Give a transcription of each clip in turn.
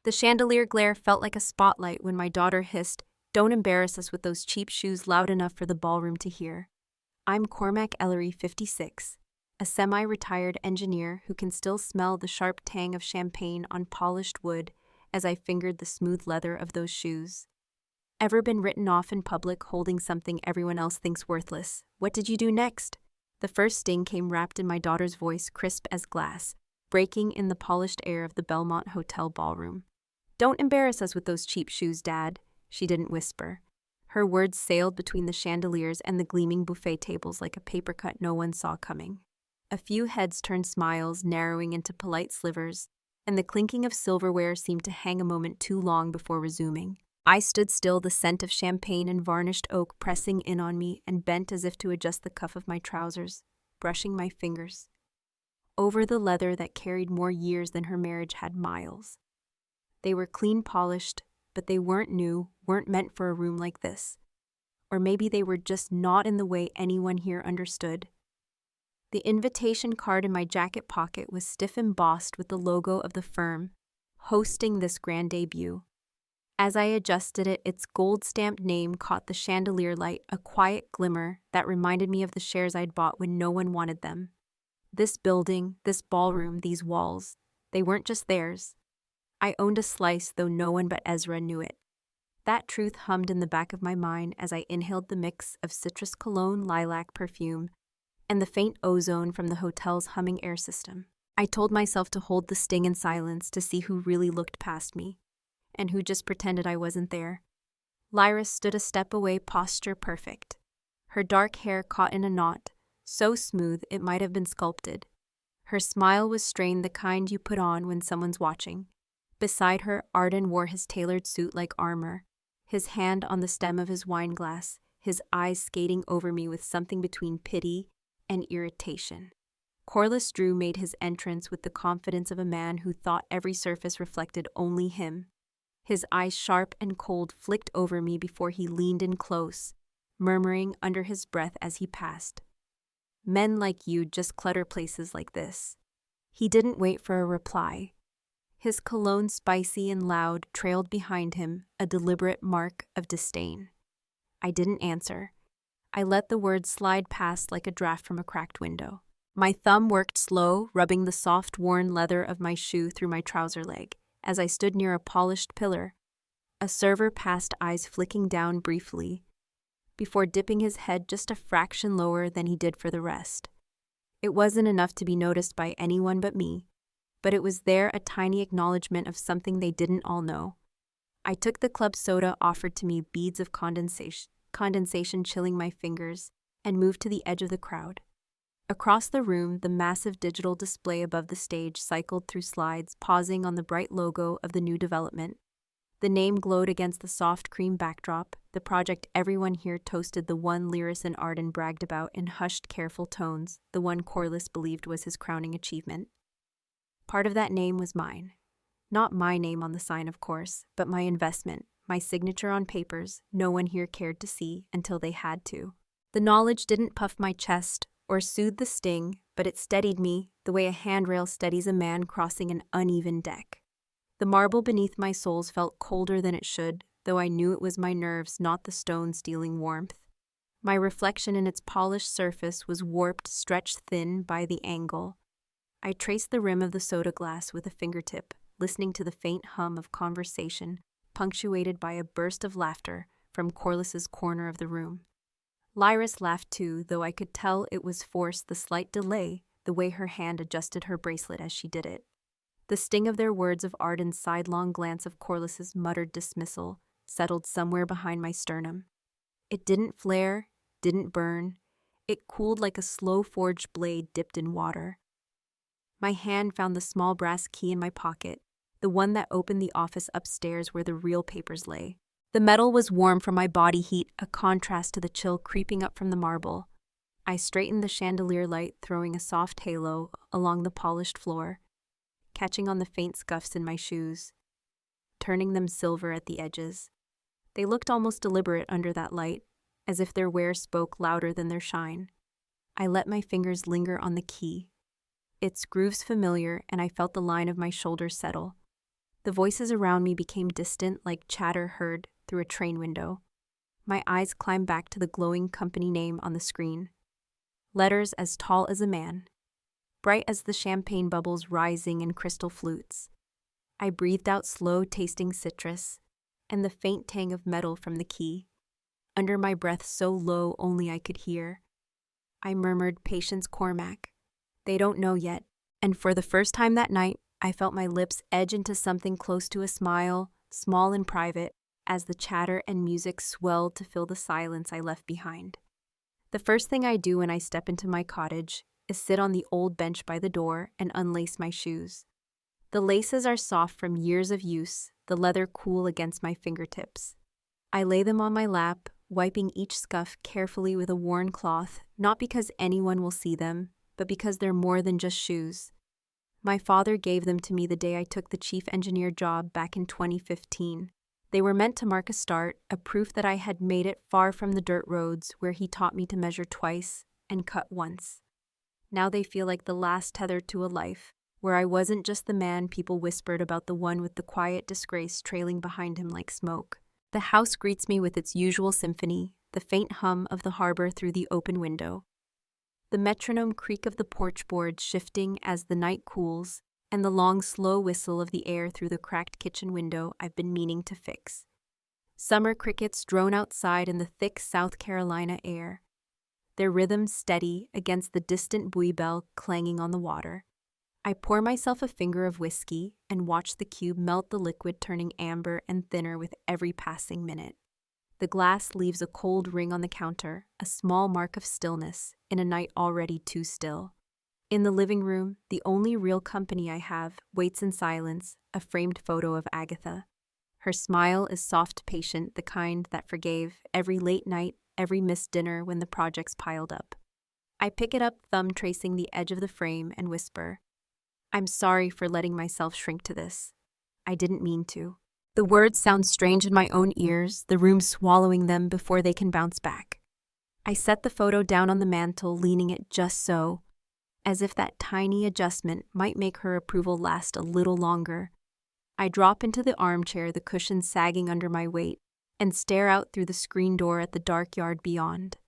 The chandelier glare felt like a spotlight when my daughter hissed, "Don't embarrass us with those cheap shoes," loud enough for the ballroom to hear. I'm Cormac Ellery, 56, a semi-retired engineer who can still smell the sharp tang of champagne on polished wood as I fingered the smooth leather of those shoes. Ever been written off in public holding something everyone else thinks worthless? What did you do next? The first sting came wrapped in my daughter's voice, crisp as glass, breaking in the polished air of the Belmont Hotel ballroom. "Don't embarrass us with those cheap shoes, Dad," she didn't whisper. Her words sailed between the chandeliers and the gleaming buffet tables like a paper cut no one saw coming. A few heads turned smiles, narrowing into polite slivers, and the clinking of silverware seemed to hang a moment too long before resuming. I stood still, the scent of champagne and varnished oak pressing in on me, and bent as if to adjust the cuff of my trousers, brushing my fingers over the leather that carried more years than her marriage had miles. They were clean polished, but they weren't new, weren't meant for a room like this. Or maybe they were just not in the way anyone here understood. The invitation card in my jacket pocket was stiff embossed with the logo of the firm hosting this grand debut. As I adjusted it, its gold-stamped name caught the chandelier light, a quiet glimmer that reminded me of the shares I'd bought when no one wanted them. This building, this ballroom, these walls, they weren't just theirs. I owned a slice, though no one but Ezra knew it. That truth hummed in the back of my mind as I inhaled the mix of citrus cologne, lilac perfume, and the faint ozone from the hotel's humming air system. I told myself to hold the sting in silence, to see who really looked past me, and who just pretended I wasn't there. Lyra stood a step away, posture perfect. Her dark hair caught in a knot, so smooth it might have been sculpted. Her smile was strained, the kind you put on when someone's watching. Beside her, Arden wore his tailored suit like armor, his hand on the stem of his wine glass, his eyes skating over me with something between pity and irritation. Corliss Drew made his entrance with the confidence of a man who thought every surface reflected only him. His eyes, sharp and cold, flicked over me before he leaned in close, murmuring under his breath as he passed, "Men like you just clutter places like this." He didn't wait for a reply. His cologne, spicy and loud, trailed behind him, a deliberate mark of disdain. I didn't answer. I let the words slide past like a draft from a cracked window. My thumb worked slow, rubbing the soft, worn leather of my shoe through my trouser leg. As I stood near a polished pillar, a server passed, eyes flicking down briefly, before dipping his head just a fraction lower than he did for the rest. It wasn't enough to be noticed by anyone but me, but it was there, a tiny acknowledgement of something they didn't all know. I took the club soda offered to me, beads of condensation chilling my fingers, and moved to the edge of the crowd. Across the room, the massive digital display above the stage cycled through slides, pausing on the bright logo of the new development. The name glowed against the soft cream backdrop, the project everyone here toasted, the one Lyris and Arden bragged about in hushed, careful tones, the one Corliss believed was his crowning achievement. Part of that name was mine. Not my name on the sign, of course, but my investment, my signature on papers no one here cared to see until they had to. The knowledge didn't puff my chest or soothe the sting, but it steadied me the way a handrail steadies a man crossing an uneven deck. The marble beneath my soles felt colder than it should, though I knew it was my nerves, not the stone stealing warmth. My reflection in its polished surface was warped, stretched thin by the angle. I traced the rim of the soda glass with a fingertip, listening to the faint hum of conversation, punctuated by a burst of laughter from Corliss's corner of the room. Lyris laughed too, though I could tell it was forced, the slight delay, the way her hand adjusted her bracelet as she did it. The sting of their words, of Arden's sidelong glance, of Corliss's muttered dismissal, settled somewhere behind my sternum. It didn't flare, didn't burn. It cooled like a slow-forged blade dipped in water. My hand found the small brass key in my pocket, the one that opened the office upstairs where the real papers lay. The metal was warm from my body heat, a contrast to the chill creeping up from the marble. I straightened the chandelier light, throwing a soft halo along the polished floor, catching on the faint scuffs in my shoes, turning them silver at the edges. They looked almost deliberate under that light, as if their wear spoke louder than their shine. I let my fingers linger on the key. Its grooves familiar, and I felt the line of my shoulders settle. The voices around me became distant like chatter heard through a train window. My eyes climbed back to the glowing company name on the screen. Letters as tall as a man, bright as the champagne bubbles rising in crystal flutes. I breathed out slow-tasting citrus and the faint tang of metal from the key. Under my breath so low only I could hear, I murmured, "Patience, Cormac. They don't know yet." And for the first time that night, I felt my lips edge into something close to a smile, small and private, as the chatter and music swelled to fill the silence I left behind. The first thing I do when I step into my cottage is sit on the old bench by the door and unlace my shoes. The laces are soft from years of use, the leather cool against my fingertips. I lay them on my lap, wiping each scuff carefully with a worn cloth, not because anyone will see them, but because they're more than just shoes. My father gave them to me the day I took the chief engineer job back in 2015. They were meant to mark a start, a proof that I had made it far from the dirt roads where he taught me to measure twice and cut once. Now they feel like the last tether to a life, where I wasn't just the man people whispered about, the one with the quiet disgrace trailing behind him like smoke. The house greets me with its usual symphony, the faint hum of the harbor through the open window, the metronome creak of the porch boards shifting as the night cools, and the long, slow whistle of the air through the cracked kitchen window I've been meaning to fix. Summer crickets drone outside in the thick South Carolina air, their rhythms steady against the distant buoy bell clanging on the water. I pour myself a finger of whiskey and watch the cube melt the liquid, turning amber and thinner with every passing minute. The glass leaves a cold ring on the counter, a small mark of stillness in a night already too still. In the living room, the only real company I have waits in silence, a framed photo of Agatha. Her smile is soft, patient, the kind that forgave every late night, every missed dinner when the projects piled up. I pick it up, thumb tracing the edge of the frame, and whisper, "I'm sorry for letting myself shrink to this. I didn't mean to." The words sound strange in my own ears, the room swallowing them before they can bounce back. I set the photo down on the mantel, leaning it just so, as if that tiny adjustment might make her approval last a little longer. I drop into the armchair, the cushion sagging under my weight, and stare out through the screen door at the dark yard beyond.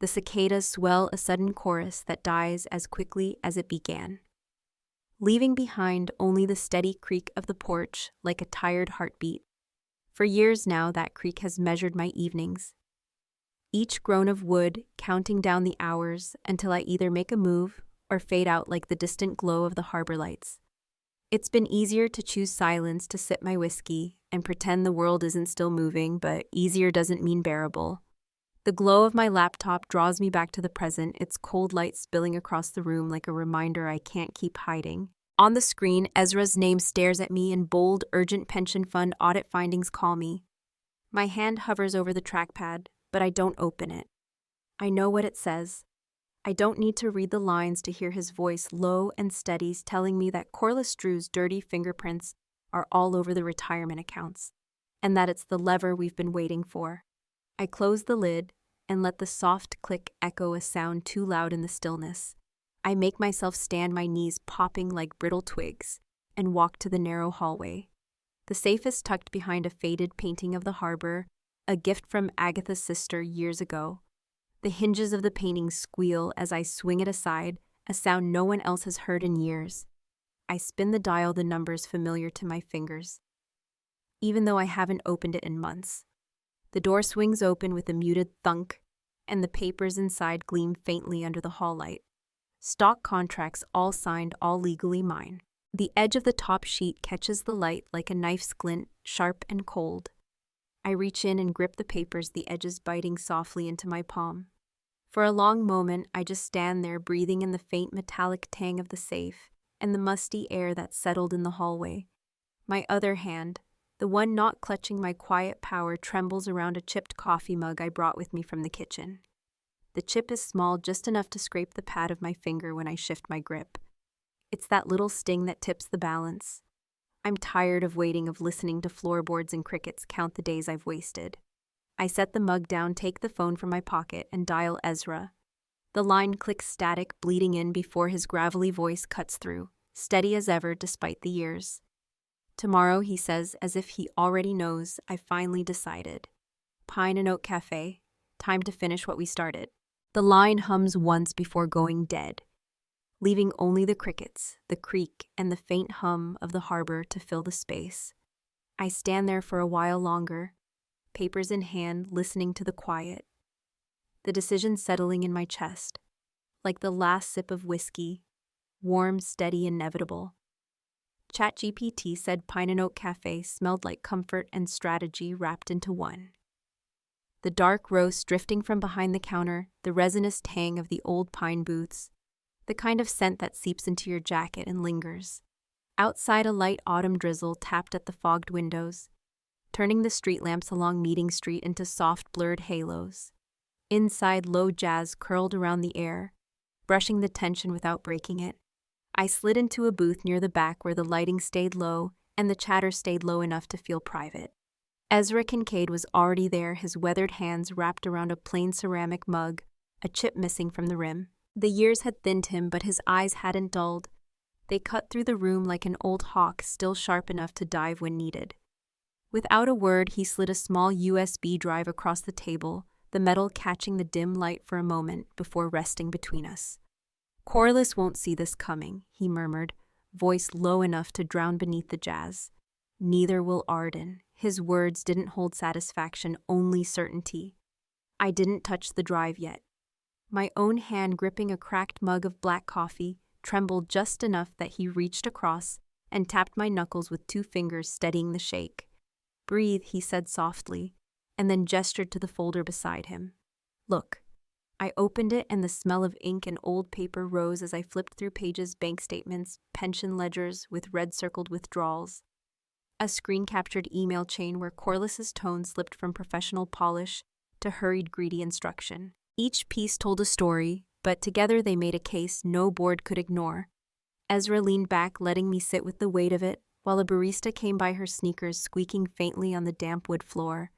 The cicadas swell a sudden chorus that dies as quickly as it began, leaving behind only the steady creak of the porch like a tired heartbeat. For years now, that creak has measured my evenings, each groan of wood counting down the hours until I either make a move or fade out like the distant glow of the harbor lights. It's been easier to choose silence, to sip my whiskey and pretend the world isn't still moving, but easier doesn't mean bearable. The glow of my laptop draws me back to the present, its cold light spilling across the room like a reminder I can't keep hiding. On the screen, Ezra's name stares at me in bold, urgent pension fund audit findings call me. My hand hovers over the trackpad, but I don't open it. I know what it says. I don't need to read the lines to hear his voice, low and steady, telling me that Corliss Drew's dirty fingerprints are all over the retirement accounts, and that it's the lever we've been waiting for. I close the lid and let the soft click echo a sound too loud in the stillness. I make myself stand, my knees popping like brittle twigs, and walk to the narrow hallway. The safe is tucked behind a faded painting of the harbor, a gift from Agatha's sister years ago. The hinges of the painting squeal as I swing it aside, a sound no one else has heard in years. I spin the dial, the numbers familiar to my fingers, even though I haven't opened it in months. The door swings open with a muted thunk, and the papers inside gleam faintly under the hall light. Stock contracts, all signed, all legally mine. The edge of the top sheet catches the light like a knife's glint, sharp and cold. I reach in and grip the papers, the edges biting softly into my palm. For a long moment, I just stand there, breathing in the faint metallic tang of the safe and the musty air that settled in the hallway. My other hand, the one not clutching my quiet power, trembles around a chipped coffee mug I brought with me from the kitchen. The chip is small, just enough to scrape the pad of my finger when I shift my grip. It's that little sting that tips the balance. I'm tired of waiting, of listening to floorboards and crickets count the days I've wasted. I set the mug down, take the phone from my pocket, and dial Ezra. The line clicks static, bleeding in before his gravelly voice cuts through, steady as ever despite the years. Tomorrow, he says, as if he already knows. I finally decided. Pine and Oak Cafe. Time to finish what we started. The line hums once before going dead, leaving only the crickets, the creek, and the faint hum of the harbor to fill the space. I stand there for a while longer, papers in hand, listening to the quiet. The decision settling in my chest, like the last sip of whiskey, warm, steady, inevitable. ChatGPT said Pine and Oak Cafe smelled like comfort and strategy wrapped into one. The dark roast drifting from behind the counter, the resinous tang of the old pine booths, the kind of scent that seeps into your jacket and lingers. Outside, a light autumn drizzle tapped at the fogged windows, turning the street lamps along Meeting Street into soft, blurred halos. Inside, low jazz curled around the air, brushing the tension without breaking it. I slid into a booth near the back where the lighting stayed low and the chatter stayed low enough to feel private. Ezra Kincaid was already there, his weathered hands wrapped around a plain ceramic mug, a chip missing from the rim. The years had thinned him, but his eyes hadn't dulled. They cut through the room like an old hawk, still sharp enough to dive when needed. Without a word, he slid a small USB drive across the table, the metal catching the dim light for a moment before resting between us. "Corliss won't see this coming," he murmured, voice low enough to drown beneath the jazz. "Neither will Arden." His words didn't hold satisfaction, only certainty. I didn't touch the drive yet. My own hand, gripping a cracked mug of black coffee, trembled just enough that he reached across and tapped my knuckles with 2 fingers, steadying the shake. "Breathe," he said softly, and then gestured to the folder beside him. "Look." I opened it, and the smell of ink and old paper rose as I flipped through pages, bank statements, pension ledgers with red-circled withdrawals. A screen-captured email chain where Corliss's tone slipped from professional polish to hurried, greedy instruction. Each piece told a story, but together they made a case no board could ignore. Ezra leaned back, letting me sit with the weight of it, while a barista came by, her sneakers squeaking faintly on the damp wood floor.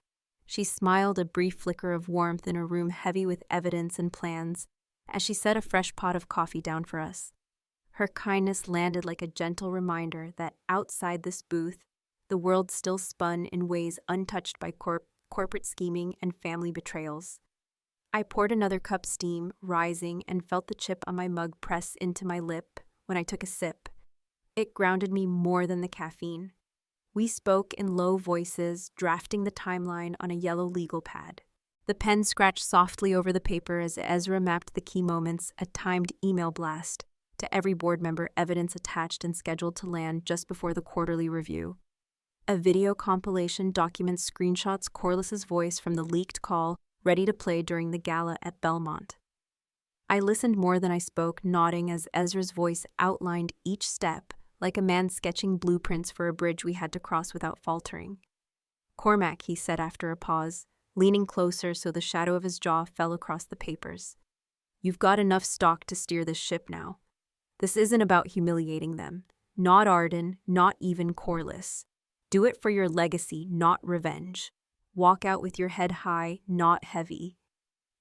She smiled, a brief flicker of warmth in a room heavy with evidence and plans, as she set a fresh pot of coffee down for us. Her kindness landed like a gentle reminder that outside this booth, the world still spun in ways untouched by corporate scheming and family betrayals. I poured another cup, steam rising, and felt the chip on my mug press into my lip when I took a sip. It grounded me more than the caffeine. We spoke in low voices, drafting the timeline on a yellow legal pad. The pen scratched softly over the paper as Ezra mapped the key moments, a timed email blast to every board member, evidence attached and scheduled to land just before the quarterly review. A video compilation documents screenshots Corliss's voice from the leaked call, ready to play during the gala at Belmont. I listened more than I spoke, nodding as Ezra's voice outlined each step, like a man sketching blueprints for a bridge we had to cross without faltering. "Cormac," he said after a pause, leaning closer so the shadow of his jaw fell across the papers. "You've got enough stock to steer this ship now. This isn't about humiliating them. Not Arden, not even Corliss. Do it for your legacy, not revenge. Walk out with your head high, not heavy."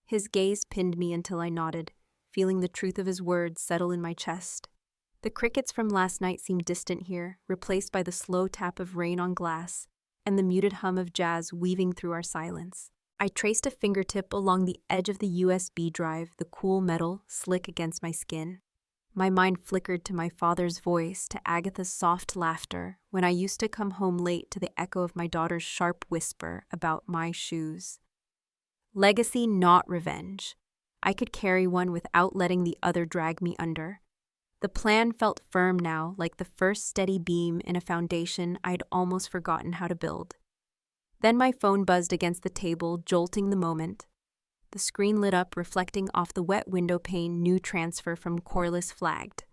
His gaze pinned me until I nodded, feeling the truth of his words settle in my chest. The crickets from last night seemed distant here, replaced by the slow tap of rain on glass and the muted hum of jazz weaving through our silence. I traced a fingertip along the edge of the USB drive, the cool metal slick against my skin. My mind flickered to my father's voice, to Agatha's soft laughter when I used to come home late, to the echo of my daughter's sharp whisper about my shoes. Legacy, not revenge. I could carry one without letting the other drag me under. The plan felt firm now, like the first steady beam in a foundation I'd almost forgotten how to build. Then my phone buzzed against the table, jolting the moment. The screen lit up, reflecting off the wet window pane. New transfer from Corliss flagged.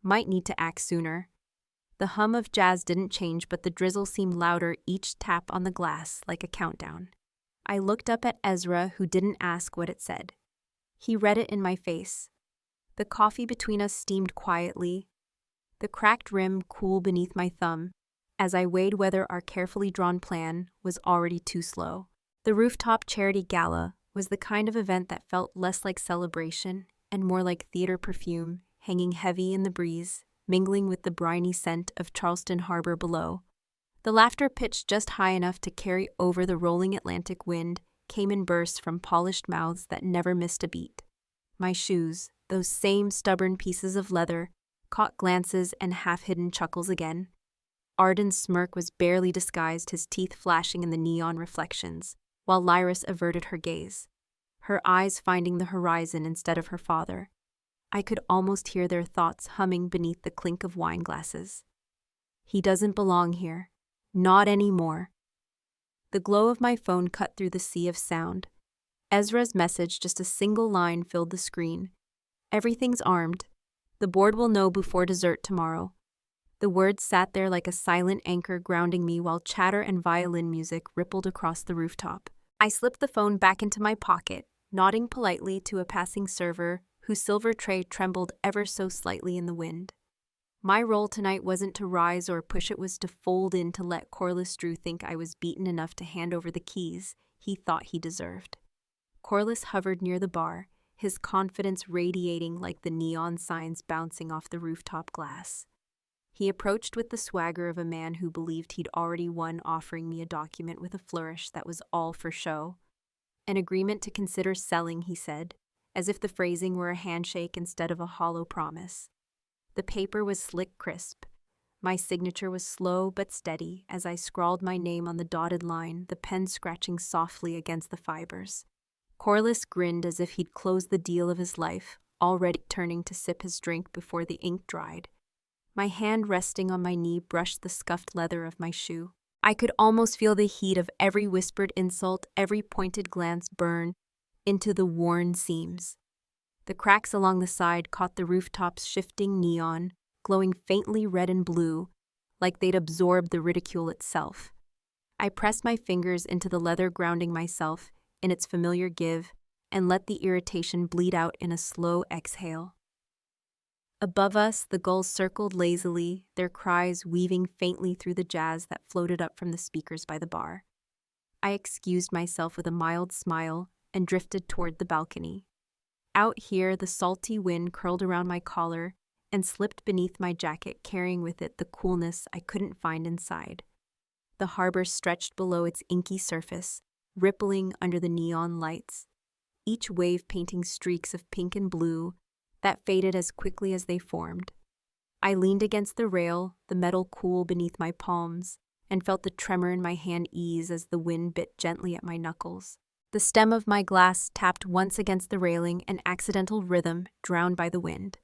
Might need to act sooner. The hum of jazz didn't change, but the drizzle seemed louder, each tap on the glass like a countdown. I looked up at Ezra, who didn't ask what it said. He read it in my face. The coffee between us steamed quietly, the cracked rim cool beneath my thumb, as I weighed whether our carefully drawn plan was already too slow. The rooftop charity gala was the kind of event that felt less like celebration and more like theater perfume, hanging heavy in the breeze, mingling with the briny scent of Charleston Harbor below. The laughter, pitched just high enough to carry over the rolling Atlantic wind, came in bursts from polished mouths that never missed a beat. My shoes, those same stubborn pieces of leather, caught glances and half-hidden chuckles again. Arden's smirk was barely disguised, his teeth flashing in the neon reflections, while Lyris averted her gaze, her eyes finding the horizon instead of her father. I could almost hear their thoughts humming beneath the clink of wine glasses. He doesn't belong here. Not anymore. The glow of my phone cut through the sea of sound. Ezra's message, just a single line, filled the screen. Everything's armed. The board will know before dessert tomorrow. The words sat there like a silent anchor, grounding me while chatter and violin music rippled across the rooftop. I slipped the phone back into my pocket, nodding politely to a passing server whose silver tray trembled ever so slightly in the wind. My role tonight wasn't to rise or push, it was to fold in, to let Corliss Drew think I was beaten enough to hand over the keys he thought he deserved. Corliss hovered near the bar, his confidence radiating like the neon signs bouncing off the rooftop glass. He approached with the swagger of a man who believed he'd already won, offering me a document with a flourish that was all for show. An agreement to consider selling, he said, as if the phrasing were a handshake instead of a hollow promise. The paper was slick crisp. My signature was slow but steady as I scrawled my name on the dotted line, the pen scratching softly against the fibers. Corliss grinned as if he'd closed the deal of his life, already turning to sip his drink before the ink dried. My hand resting on my knee brushed the scuffed leather of my shoe. I could almost feel the heat of every whispered insult, every pointed glance burn into the worn seams. The cracks along the side caught the rooftop's shifting neon, glowing faintly red and blue, like they'd absorbed the ridicule itself. I pressed my fingers into the leather, grounding myself in its familiar give, and let the irritation bleed out in a slow exhale. Above us, the gulls circled lazily, their cries weaving faintly through the jazz that floated up from the speakers by the bar. I excused myself with a mild smile and drifted toward the balcony. Out here, the salty wind curled around my collar and slipped beneath my jacket, carrying with it the coolness I couldn't find inside. The harbor stretched below its inky surface, rippling under the neon lights, each wave painting streaks of pink and blue that faded as quickly as they formed. I leaned against the rail, the metal cool beneath my palms, and felt the tremor in my hand ease as the wind bit gently at my knuckles. The stem of my glass tapped once against the railing, an accidental rhythm drowned by the wind.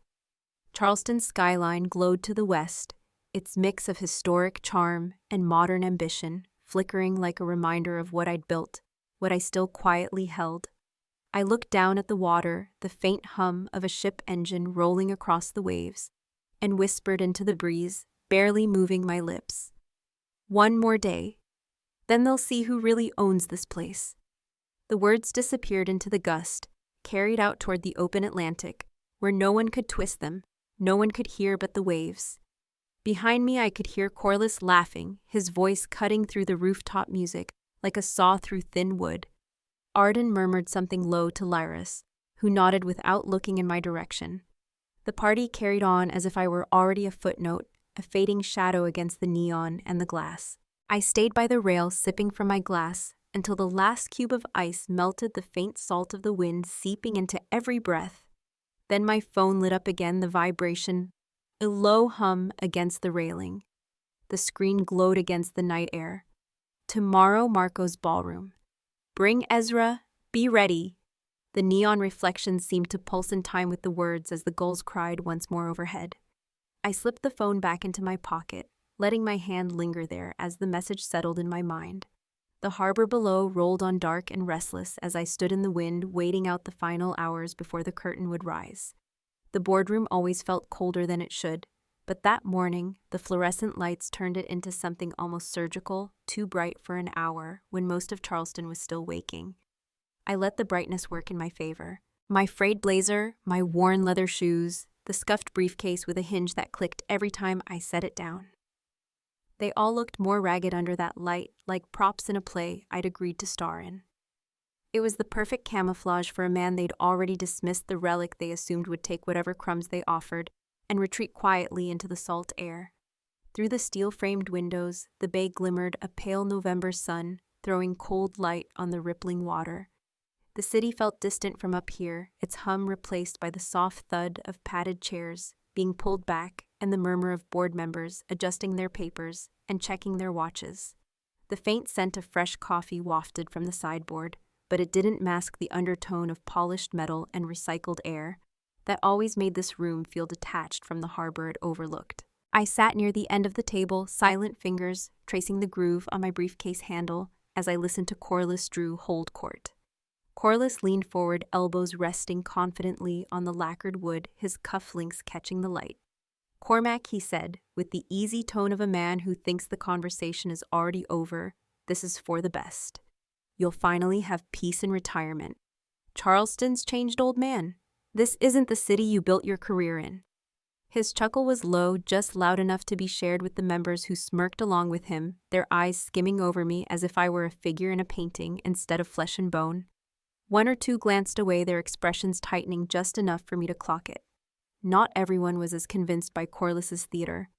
Charleston's skyline glowed to the west, its mix of historic charm and modern ambition flickering like a reminder of what I'd built, what I still quietly held. I looked down at the water, the faint hum of a ship engine rolling across the waves, and whispered into the breeze, barely moving my lips. One more day. Then they'll see who really owns this place. The words disappeared into the gust, carried out toward the open Atlantic, where no one could twist them, no one could hear but the waves. Behind me I could hear Corliss laughing, his voice cutting through the rooftop music like a saw through thin wood. Arden murmured something low to Lyris, who nodded without looking in my direction. The party carried on as if I were already a footnote, a fading shadow against the neon and the glass. I stayed by the rail, sipping from my glass, until the last cube of ice melted the faint salt of the wind seeping into every breath. Then my phone lit up again, the vibration, a low hum against the railing. The screen glowed against the night air. Tomorrow, Marco's ballroom. Bring Ezra, be ready. The neon reflections seemed to pulse in time with the words as the gulls cried once more overhead. I slipped the phone back into my pocket, letting my hand linger there as the message settled in my mind. The harbor below rolled on dark and restless as I stood in the wind, waiting out the final hours before the curtain would rise. The boardroom always felt colder than it should, but that morning, the fluorescent lights turned it into something almost surgical, too bright for an hour when most of Charleston was still waking. I let the brightness work in my favor. My frayed blazer, my worn leather shoes, the scuffed briefcase with a hinge that clicked every time I set it down. They all looked more ragged under that light, like props in a play I'd agreed to star in. It was the perfect camouflage for a man they'd already dismissed, the relic they assumed would take whatever crumbs they offered and retreat quietly into the salt air. Through the steel-framed windows, the bay glimmered a pale November sun, throwing cold light on the rippling water. The city felt distant from up here, its hum replaced by the soft thud of padded chairs being pulled back and the murmur of board members adjusting their papers and checking their watches. The faint scent of fresh coffee wafted from the sideboard, but it didn't mask the undertone of polished metal and recycled air that always made this room feel detached from the harbor it overlooked. I sat near the end of the table, silent fingers tracing the groove on my briefcase handle as I listened to Corliss Drew hold court. Corliss leaned forward, elbows resting confidently on the lacquered wood, his cufflinks catching the light. "Cormac," he said, with the easy tone of a man who thinks the conversation is already over, "this is for the best. You'll finally have peace and retirement. Charleston's changed, old man. This isn't the city you built your career in." His chuckle was low, just loud enough to be shared with the members who smirked along with him, their eyes skimming over me as if I were a figure in a painting instead of flesh and bone. One or two glanced away, their expressions tightening just enough for me to clock it. Not everyone was as convinced by Corliss's theater.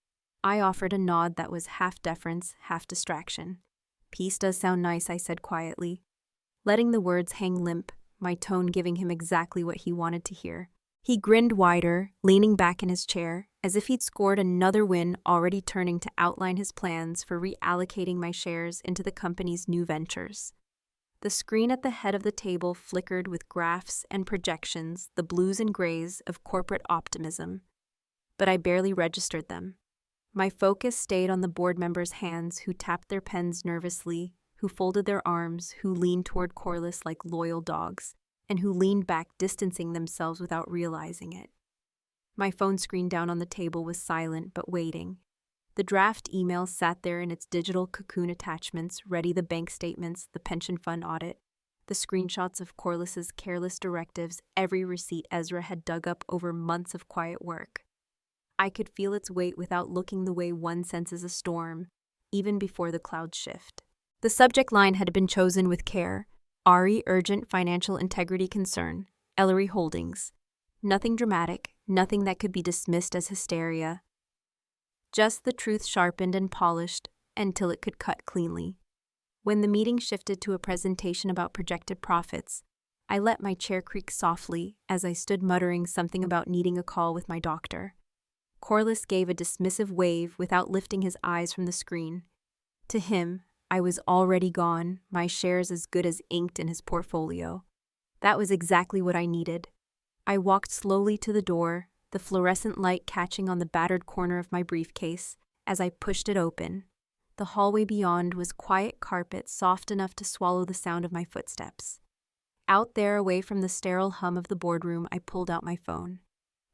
I offered a nod that was half deference, half distraction. "Peace does sound nice," I said quietly, letting the words hang limp, my tone giving him exactly what he wanted to hear. He grinned wider, leaning back in his chair, as if he'd scored another win, already turning to outline his plans for reallocating my shares into the company's new ventures. The screen at the head of the table flickered with graphs and projections, the blues and grays of corporate optimism. But I barely registered them. My focus stayed on the board members' hands who tapped their pens nervously, who folded their arms, who leaned toward Corliss like loyal dogs, and who leaned back, distancing themselves without realizing it. My phone screen down on the table was silent but waiting. The draft email sat there in its digital cocoon attachments, ready: the bank statements, the pension fund audit, the screenshots of Corliss's careless directives, every receipt Ezra had dug up over months of quiet work. I could feel its weight without looking, the way one senses a storm, even before the clouds shift. The subject line had been chosen with care: "Ari Urgent Financial Integrity Concern, Ellery Holdings." Nothing dramatic, nothing that could be dismissed as hysteria. Just the truth sharpened and polished until it could cut cleanly. When the meeting shifted to a presentation about projected profits, I let my chair creak softly as I stood muttering something about needing a call with my doctor. Corliss gave a dismissive wave without lifting his eyes from the screen. To him, I was already gone, my shares as good as inked in his portfolio. That was exactly what I needed. I walked slowly to the door, the fluorescent light catching on the battered corner of my briefcase as I pushed it open. The hallway beyond was quiet carpet, soft enough to swallow the sound of my footsteps. Out there, away from the sterile hum of the boardroom, I pulled out my phone.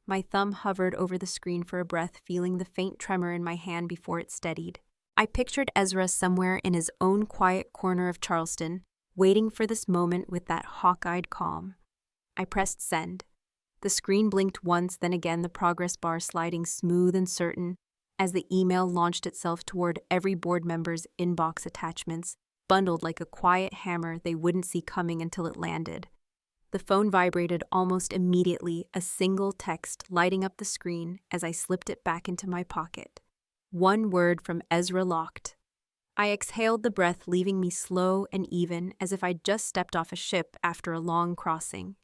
My thumb hovered over the screen for a breath, feeling the faint tremor in my hand before it steadied. I pictured Ezra somewhere in his own quiet corner of Charleston, waiting for this moment with that hawk-eyed calm. I pressed send. The screen blinked once, then again, the progress bar sliding smooth and certain as the email launched itself toward every board member's inbox, attachments bundled like a quiet hammer they wouldn't see coming until it landed. The phone vibrated almost immediately, a single text lighting up the screen as I slipped it back into my pocket. One word from Ezra: locked. I exhaled, the breath leaving me slow and even, as if I'd just stepped off a ship after a long crossing.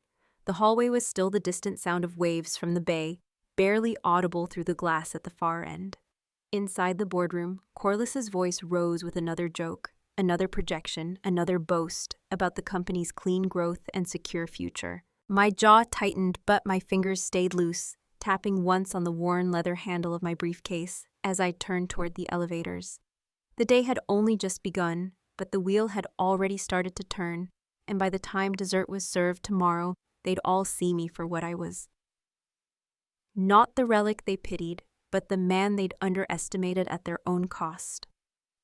The hallway was still, the distant sound of waves from the bay, barely audible through the glass at the far end. Inside the boardroom, Corliss's voice rose with another joke, another projection, another boast about the company's clean growth and secure future. My jaw tightened, but my fingers stayed loose, tapping once on the worn leather handle of my briefcase as I turned toward the elevators. The day had only just begun, but the wheel had already started to turn, and by the time dessert was served tomorrow, they'd all see me for what I was. Not the relic they pitied, but the man they'd underestimated at their own cost.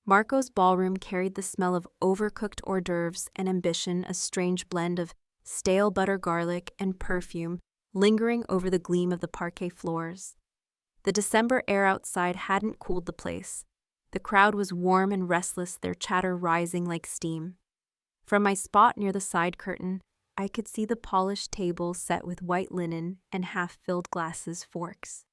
Marco's ballroom carried the smell of overcooked hors d'oeuvres and ambition, a strange blend of stale butter, garlic, and perfume lingering over the gleam of the parquet floors. The December air outside hadn't cooled the place. The crowd was warm and restless, their chatter rising like steam. From my spot near the side curtain, I could see the polished table set with white linen and half-filled glasses, forks.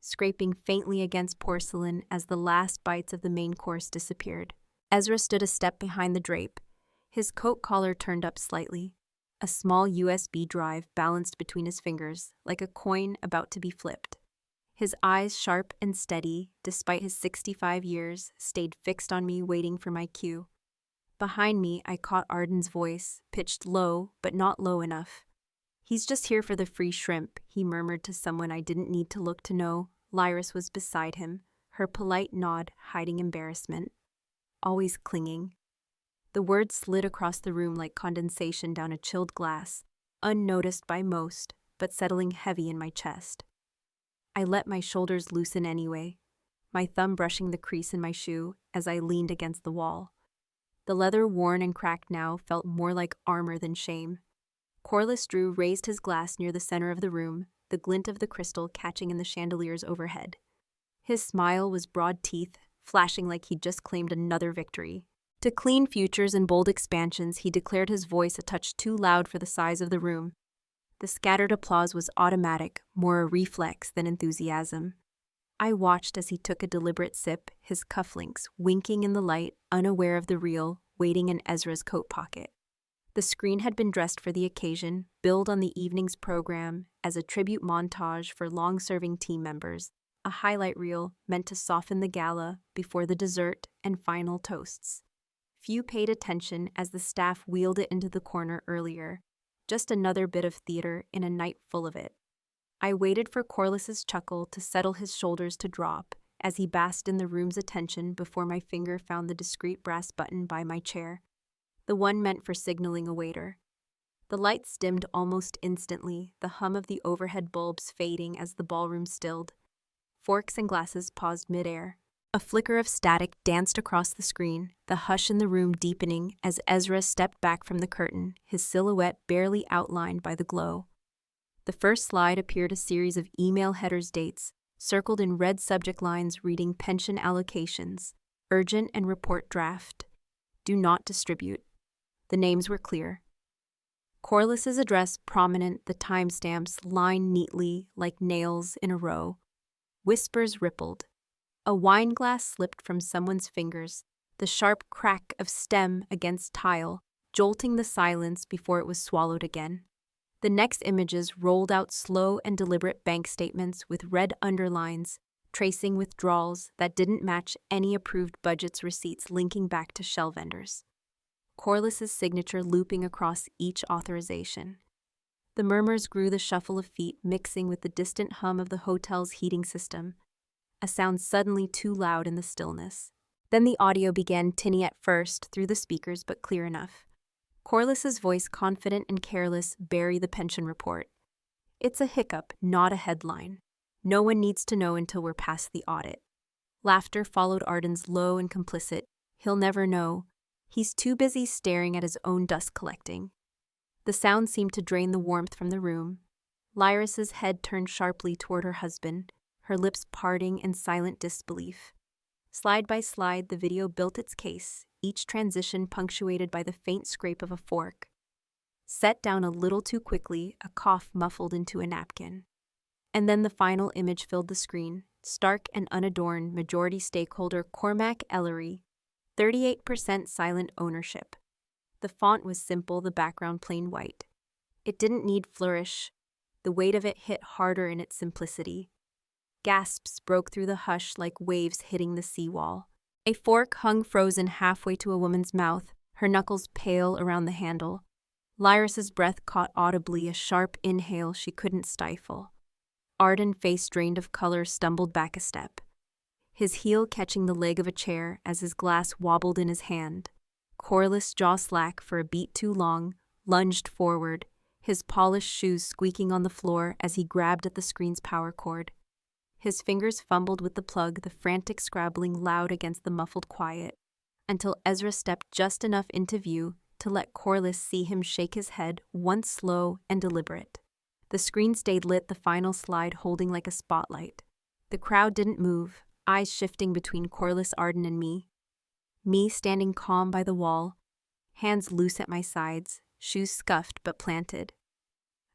scraping faintly against porcelain as the last bites of the main course disappeared. Ezra stood a step behind the drape, his coat collar turned up slightly. A small USB drive balanced between his fingers, like a coin about to be flipped. His eyes, sharp and steady, despite his 65 years, stayed fixed on me, waiting for my cue. Behind me, I caught Arden's voice, pitched low, but not low enough. "He's just here for the free shrimp," he murmured to someone I didn't need to look to know. Lyris was beside him, her polite nod hiding embarrassment. Always clinging. The words slid across the room like condensation down a chilled glass, unnoticed by most, but settling heavy in my chest. I let my shoulders loosen anyway, my thumb brushing the crease in my shoe as I leaned against the wall. The leather, worn and cracked now, felt more like armor than shame. Corliss Drew raised his glass near the center of the room, the glint of the crystal catching in the chandeliers overhead. His smile was broad teeth, flashing like he'd just claimed another victory. To clean futures and bold expansions, he declared, his voice a touch too loud for the size of the room. The scattered applause was automatic, more a reflex than enthusiasm. I watched as he took a deliberate sip, his cufflinks winking in the light, unaware of the reel waiting in Ezra's coat pocket. The screen had been dressed for the occasion, billed on the evening's program as a tribute montage for long-serving team members, a highlight reel meant to soften the gala before the dessert and final toasts. Few paid attention as the staff wheeled it into the corner earlier, just another bit of theater in a night full of it. I waited for Corliss's chuckle to settle his shoulders to drop as he basked in the room's attention before my finger found the discreet brass button by my chair, the one meant for signaling a waiter. The lights dimmed almost instantly, the hum of the overhead bulbs fading as the ballroom stilled. Forks and glasses paused midair. A flicker of static danced across the screen, the hush in the room deepening as Ezra stepped back from the curtain, his silhouette barely outlined by the glow. The first slide appeared a series of email headers dates, circled in red subject lines reading pension allocations, urgent and report draft, do not distribute. The names were clear. Corliss's address prominent, the timestamps lined neatly like nails in a row. Whispers rippled. A wine glass slipped from someone's fingers, the sharp crack of stem against tile, jolting the silence before it was swallowed again. The next images rolled out slow and deliberate bank statements with red underlines, tracing withdrawals that didn't match any approved budget's receipts linking back to shell vendors. Corliss's signature looping across each authorization. The murmurs grew, the shuffle of feet mixing with the distant hum of the hotel's heating system, a sound suddenly too loud in the stillness. Then the audio began, tinny at first through the speakers but clear enough. Corliss's voice, confident and careless, bury the pension report. "It's a hiccup, not a headline. No one needs to know until we're past the audit." Laughter followed Arden's low and complicit. "He'll never know. He's too busy staring at his own dust collecting." The sound seemed to drain the warmth from the room. Lyris's head turned sharply toward her husband, her lips parting in silent disbelief. Slide by slide, the video built its case, each transition punctuated by the faint scrape of a fork. Set down a little too quickly, a cough muffled into a napkin. And then the final image filled the screen, stark and unadorned, majority stakeholder Cormac Ellery, 38% silent ownership. The font was simple, the background plain white. It didn't need flourish. The weight of it hit harder in its simplicity. Gasps broke through the hush like waves hitting the seawall. A fork hung frozen halfway to a woman's mouth, her knuckles pale around the handle. Lyris's breath caught audibly, a sharp inhale she couldn't stifle. Arden, face drained of color, stumbled back a step, his heel catching the leg of a chair as his glass wobbled in his hand. Corliss, jaw slack for a beat too long, lunged forward, his polished shoes squeaking on the floor as he grabbed at the screen's power cord. His fingers fumbled with the plug, the frantic scrabbling loud against the muffled quiet, until Ezra stepped just enough into view to let Corliss see him shake his head, once slow and deliberate. The screen stayed lit, the final slide holding like a spotlight. The crowd didn't move, eyes shifting between Corliss, Arden, and me. Me standing calm by the wall, hands loose at my sides, shoes scuffed but planted.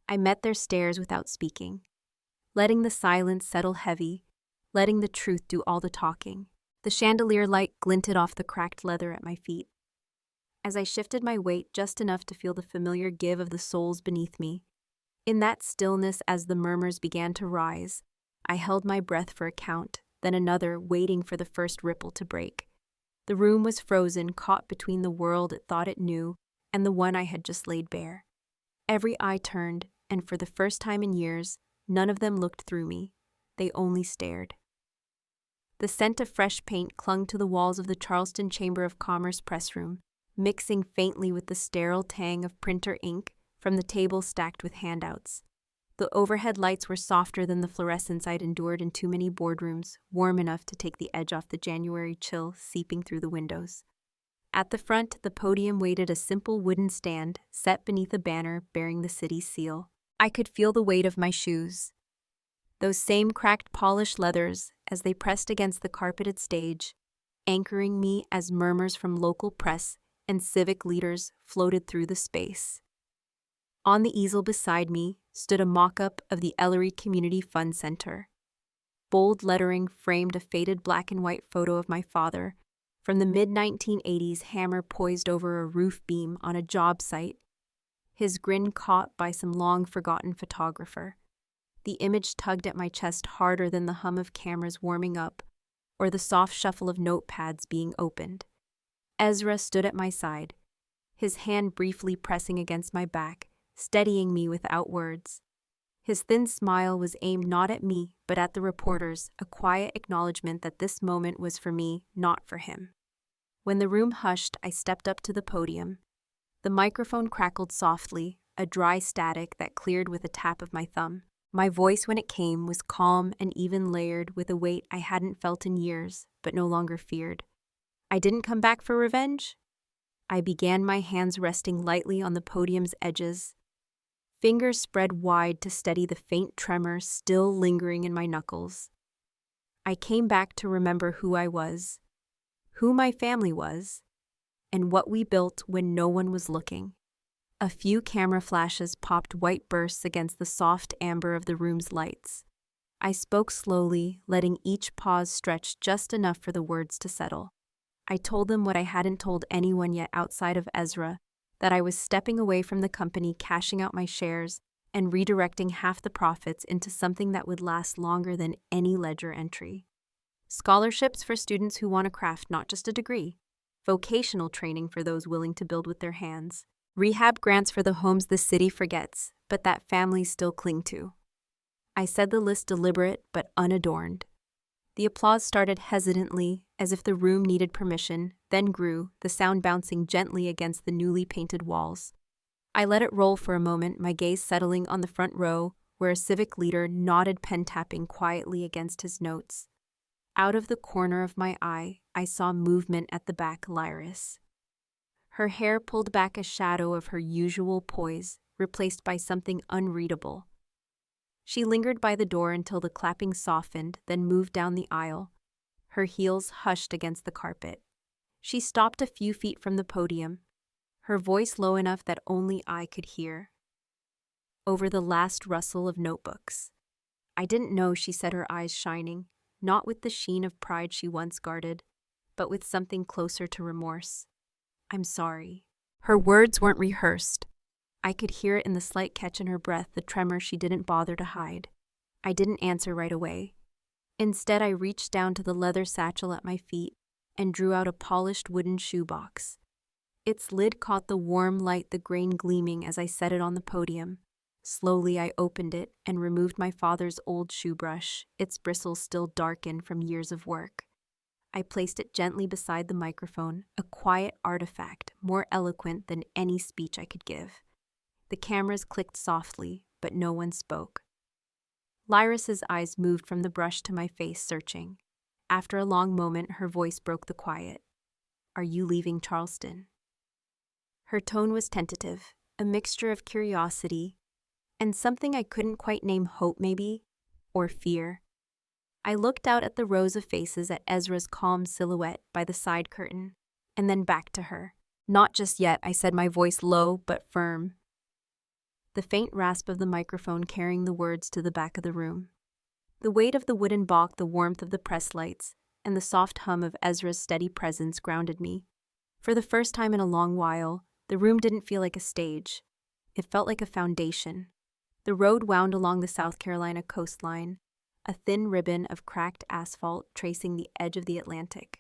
I met their stares without speaking. Letting the silence settle heavy, letting the truth do all the talking. The chandelier light glinted off the cracked leather at my feet. As I shifted my weight just enough to feel the familiar give of the soles beneath me, in that stillness as the murmurs began to rise, I held my breath for a count, then another, waiting for the first ripple to break. The room was frozen, caught between the world it thought it knew and the one I had just laid bare. Every eye turned, and for the first time in years, none of them looked through me. They only stared. The scent of fresh paint clung to the walls of the Charleston Chamber of Commerce press room, mixing faintly with the sterile tang of printer ink from the table stacked with handouts. The overhead lights were softer than the fluorescence I'd endured in too many boardrooms, warm enough to take the edge off the January chill seeping through the windows. At the front, the podium waited a simple wooden stand set beneath a banner bearing the city's seal. I could feel the weight of my shoes, those same cracked polished leathers as they pressed against the carpeted stage, anchoring me as murmurs from local press and civic leaders floated through the space. On the easel beside me stood a mock-up of the Ellery Community Fund Center. Bold lettering framed a faded black and white photo of my father, from the mid-1980s, hammer poised over a roof beam on a job site, his grin caught by some long-forgotten photographer. The image tugged at my chest harder than the hum of cameras warming up or the soft shuffle of notepads being opened. Ezra stood at my side, his hand briefly pressing against my back, steadying me without words. His thin smile was aimed not at me, but at the reporters, a quiet acknowledgement that this moment was for me, not for him. When the room hushed, I stepped up to the podium. The microphone crackled softly, a dry static that cleared with a tap of my thumb. My voice, when it came, was calm and even layered with a weight I hadn't felt in years, but no longer feared. I didn't come back for revenge. I began, my hands resting lightly on the podium's edges, fingers spread wide to steady the faint tremor still lingering in my knuckles. I came back to remember who I was, who my family was, and what we built when no one was looking. A few camera flashes popped white bursts against the soft amber of the room's lights. I spoke slowly, letting each pause stretch just enough for the words to settle. I told them what I hadn't told anyone yet outside of Ezra, that I was stepping away from the company, cashing out my shares, and redirecting half the profits into something that would last longer than any ledger entry. Scholarships for students who want a craft, not just a degree. Vocational training for those willing to build with their hands. Rehab grants for the homes the city forgets, but that families still cling to. I said the list deliberate but unadorned. The applause started hesitantly, as if the room needed permission, then grew, the sound bouncing gently against the newly painted walls. I let it roll for a moment, my gaze settling on the front row, where a civic leader nodded, pen tapping quietly against his notes. Out of the corner of my eye, I saw movement at the back. Lyris. Her hair pulled back, a shadow of her usual poise, replaced by something unreadable. She lingered by the door until the clapping softened, then moved down the aisle. Her heels hushed against the carpet. She stopped a few feet from the podium, her voice low enough that only I could hear. Over the last rustle of notebooks. I didn't know, she said, her eyes shining, not with the sheen of pride she once guarded, but with something closer to remorse. I'm sorry. Her words weren't rehearsed. I could hear it in the slight catch in her breath, the tremor she didn't bother to hide. I didn't answer right away. Instead, I reached down to the leather satchel at my feet and drew out a polished wooden shoebox. Its lid caught the warm light, the grain gleaming as I set it on the podium. Slowly, I opened it and removed my father's old shoe brush, its bristles still darkened from years of work. I placed it gently beside the microphone, a quiet artifact, more eloquent than any speech I could give. The cameras clicked softly, but no one spoke. Lyris's eyes moved from the brush to my face, searching. After a long moment, her voice broke the quiet. Are you leaving Charleston? Her tone was tentative, a mixture of curiosity and something I couldn't quite name, hope maybe, or fear. I looked out at the rows of faces, at Ezra's calm silhouette by the side curtain, and then back to her. Not just yet, I said, my voice low but firm. The faint rasp of the microphone carrying the words to the back of the room. The weight of the wooden balk, the warmth of the press lights, and the soft hum of Ezra's steady presence grounded me. For the first time in a long while, the room didn't feel like a stage. It felt like a foundation. The road wound along the South Carolina coastline, a thin ribbon of cracked asphalt tracing the edge of the Atlantic.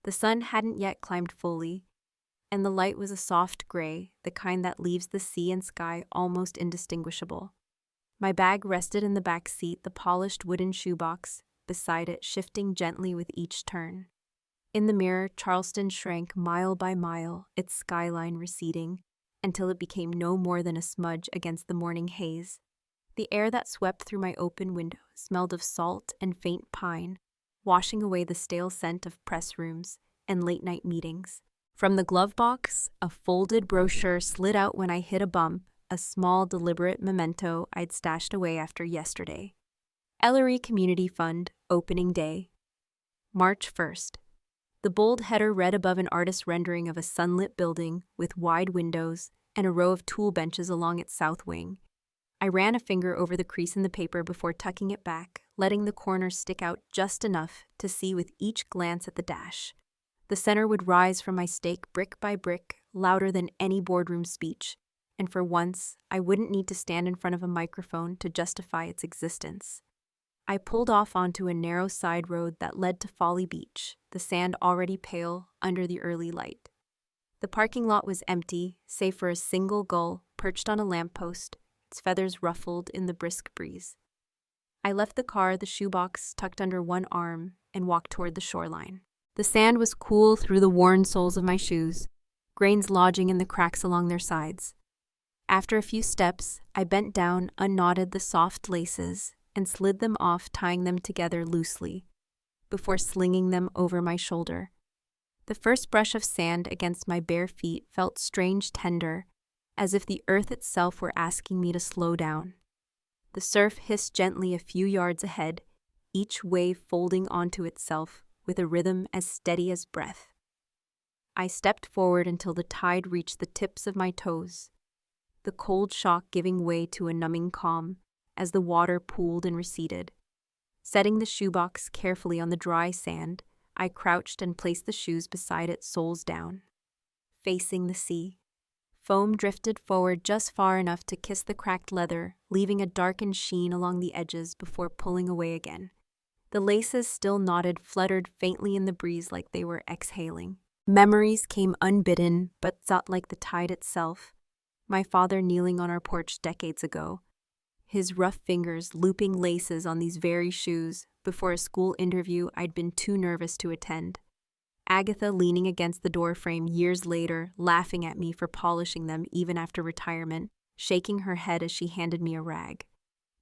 The sun hadn't yet climbed fully, and the light was a soft gray, the kind that leaves the sea and sky almost indistinguishable. My bag rested in the back seat, the polished wooden shoebox beside it shifting gently with each turn. In the mirror, Charleston shrank mile by mile, its skyline receding, until it became no more than a smudge against the morning haze. The air that swept through my open window smelled of salt and faint pine, washing away the stale scent of press rooms and late-night meetings. From the glove box, a folded brochure slid out when I hit a bump, a small, deliberate memento I'd stashed away after yesterday. Ellery Community Fund, Opening Day. March 1st. The bold header read above an artist's rendering of a sunlit building with wide windows and a row of tool benches along its south wing. I ran a finger over the crease in the paper before tucking it back, letting the corners stick out just enough to see with each glance at the dash. The center would rise from my stake brick by brick, louder than any boardroom speech, and for once, I wouldn't need to stand in front of a microphone to justify its existence. I pulled off onto a narrow side road that led to Folly Beach, the sand already pale under the early light. The parking lot was empty, save for a single gull perched on a lamppost, its feathers ruffled in the brisk breeze. I left the car, the shoebox tucked under one arm, and walked toward the shoreline. The sand was cool through the worn soles of my shoes, grains lodging in the cracks along their sides. After a few steps, I bent down, unknotted the soft laces, and slid them off, tying them together loosely, before slinging them over my shoulder. The first brush of sand against my bare feet felt strange tender, as if the earth itself were asking me to slow down. The surf hissed gently a few yards ahead, each wave folding onto itself with a rhythm as steady as breath. I stepped forward until the tide reached the tips of my toes, the cold shock giving way to a numbing calm as the water pooled and receded. Setting the shoebox carefully on the dry sand, I crouched and placed the shoes beside it, soles down, facing the sea. Foam drifted forward just far enough to kiss the cracked leather, leaving a darkened sheen along the edges before pulling away again. The laces, still knotted, fluttered faintly in the breeze like they were exhaling. Memories came unbidden, but sought like the tide itself. My father kneeling on our porch decades ago, his rough fingers looping laces on these very shoes before a school interview I'd been too nervous to attend. Agatha leaning against the doorframe years later, laughing at me for polishing them even after retirement, shaking her head as she handed me a rag.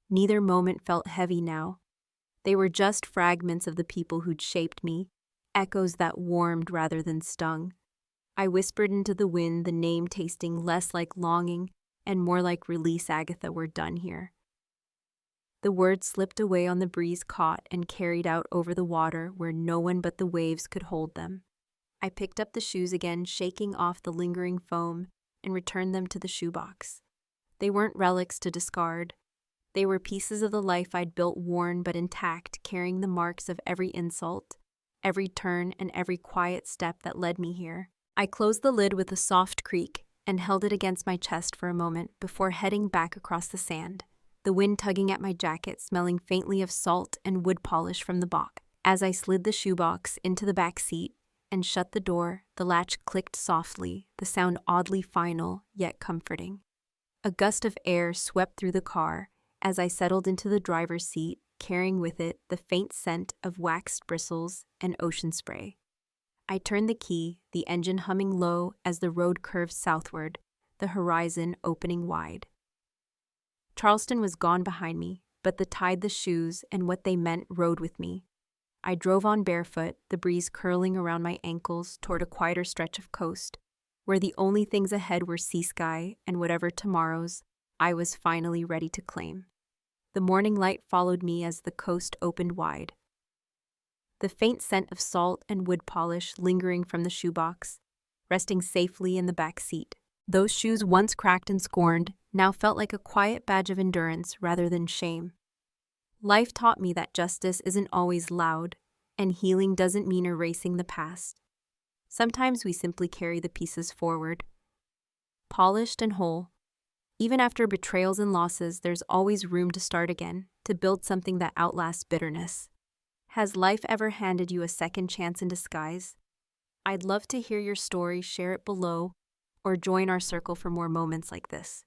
Neither moment felt heavy now. They were just fragments of the people who'd shaped me, echoes that warmed rather than stung. I whispered into the wind, the name tasting less like longing and more like release. Agatha, we're done here. The words slipped away on the breeze, caught and carried out over the water where no one but the waves could hold them. I picked up the shoes again, shaking off the lingering foam, and returned them to the shoebox. They weren't relics to discard. They were pieces of the life I'd built, worn but intact, carrying the marks of every insult, every turn, and every quiet step that led me here. I closed the lid with a soft creak and held it against my chest for a moment before heading back across the sand, the wind tugging at my jacket, smelling faintly of salt and wood polish from the balk. As I slid the shoebox into the back seat and shut the door, the latch clicked softly, the sound oddly final yet comforting. A gust of air swept through the car as I settled into the driver's seat, carrying with it the faint scent of waxed bristles and ocean spray. I turned the key, the engine humming low as the road curved southward, the horizon opening wide. Charleston was gone behind me, but the tide, the shoes, and what they meant rode with me. I drove on barefoot, the breeze curling around my ankles toward a quieter stretch of coast, where the only things ahead were sea sky and whatever tomorrows I was finally ready to claim. The morning light followed me as the coast opened wide. The faint scent of salt and wood polish lingering from the shoebox, resting safely in the back seat. Those shoes, once cracked and scorned, now felt like a quiet badge of endurance rather than shame. Life taught me that justice isn't always loud, and healing doesn't mean erasing the past. Sometimes we simply carry the pieces forward, polished and whole. Even after betrayals and losses, there's always room to start again, to build something that outlasts bitterness. Has life ever handed you a second chance in disguise? I'd love to hear your story, share it below, or join our circle for more moments like this.